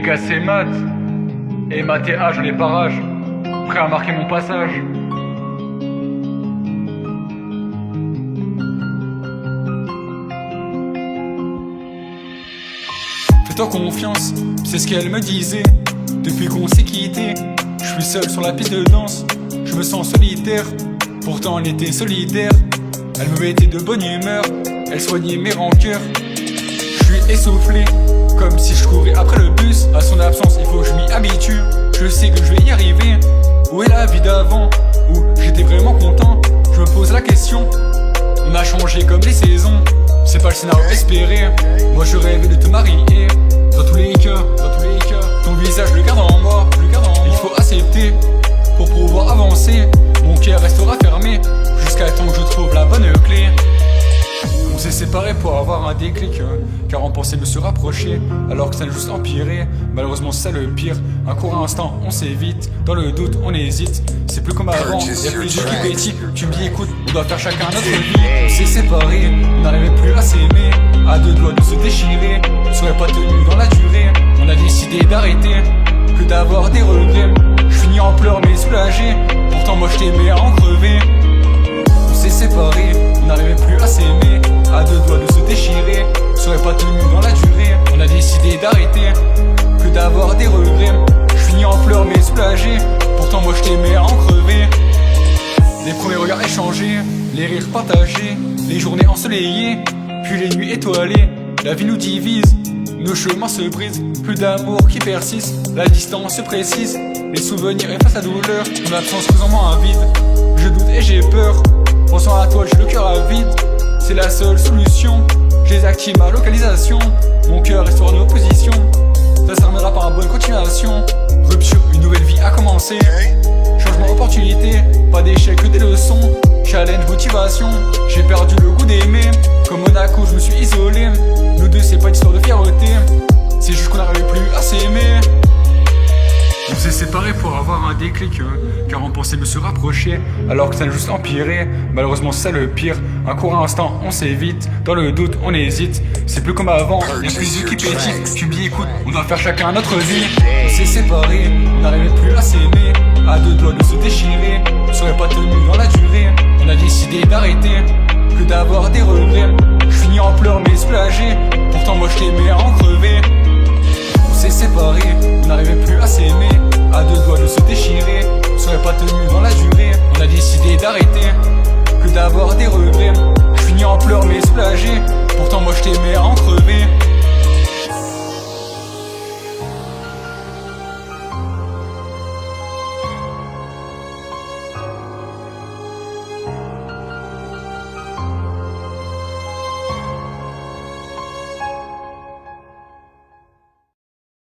Les gars c'est Matt et Matt et H les parages, prêt à marquer mon passage. Fais-toi confiance, c'est ce qu'elle me disait. Depuis qu'on s'est quitté, je suis seul sur la piste de danse. Je me sens solitaire, pourtant elle était solidaire. Elle me mettait de bonne humeur, elle soignait mes rancœurs. Je suis essoufflé, comme si je courais après le bus. À son absence, il faut que je m'y habitue. Je sais que je vais y arriver. Où est la vie d'avant, où j'étais vraiment content? Je me pose la question. On a changé comme les saisons, c'est pas le scénario espéré. Moi je rêve de te marier. Dans tous les cas, ton visage le garde en moi. Il faut accepter pour pouvoir avancer. Mon cœur restera fermé jusqu'à temps que je trouve la bonne clé. On s'est séparés pour avoir un déclic, car on pensait mieux se rapprocher, alors que ça n'a juste empiré. Malheureusement c'est ça le pire. Un court instant on s'évite, dans le doute on hésite. C'est plus comme avant, y'a plus de qui pétille. Tu me dis écoute, on doit faire chacun notre vie. On s'est séparés, on n'arrivait plus à s'aimer. À deux doigts de se déchirer, on serait pas tenu dans la durée. On a décidé d'arrêter, que d'avoir des regrets. Je finis en pleurs mais soulagé, pourtant moi je t'aimais à en crever. On s'est séparés, on n'arrivait plus à s'aimer. À deux doigts de se déchirer, on serait pas tenu dans la durée. On a décidé d'arrêter, que d'avoir des regrets. Je finis en pleurs mais soulagé, pourtant moi je t'aimais à en crever. Les premiers regards échangés, les rires partagés, les journées ensoleillées, puis les nuits étoilées. La vie nous divise, nos chemins se brisent, plus d'amour qui persiste, la distance se précise. Les souvenirs effacent la douleur, ton absence cause en moi un vide. Je doute et j'ai peur, pensant à toi j'ai le cœur à vide. C'est la seule solution, je désactive ma localisation. Mon cœur restera en opposition, ça terminera par une bonne continuation. Rupture, une nouvelle vie a commencé. Changement, opportunité, pas d'échec que des leçons. Challenge, motivation, j'ai perdu le goût d'aimer. Comme Monaco, je me suis isolé. Nous deux, c'est pas une histoire de fierté, c'est juste qu'on n'arrivait plus à s'aimer. On s'est séparés pour avoir un déclic, car on pensait mieux se rapprocher, alors que ça n'a juste empiré. Malheureusement c'est ça le pire. Un court instant on s'évite, dans le doute on hésite. C'est plus comme avant, y'a plus de qui pétille. Tu me dis écoute, on doit faire chacun notre vie. On s'est séparés, on n'arrivait plus à s'aimer. À deux doigts de se déchirer, on serait pas tenu dans la durée. On a décidé d'arrêter, que d'avoir des regrets. Je finis en pleurs mais soulagé, pourtant moi je t'aimais à en crever. On s'est séparés, on n'arrivait plus à s'aimer. À deux doigts de se déchirer, on serait pas tenu dans la durée. On a décidé d'arrêter, que d'avoir des regrets. Je finis en pleurs mais soulagé, pourtant moi je t'aimais à en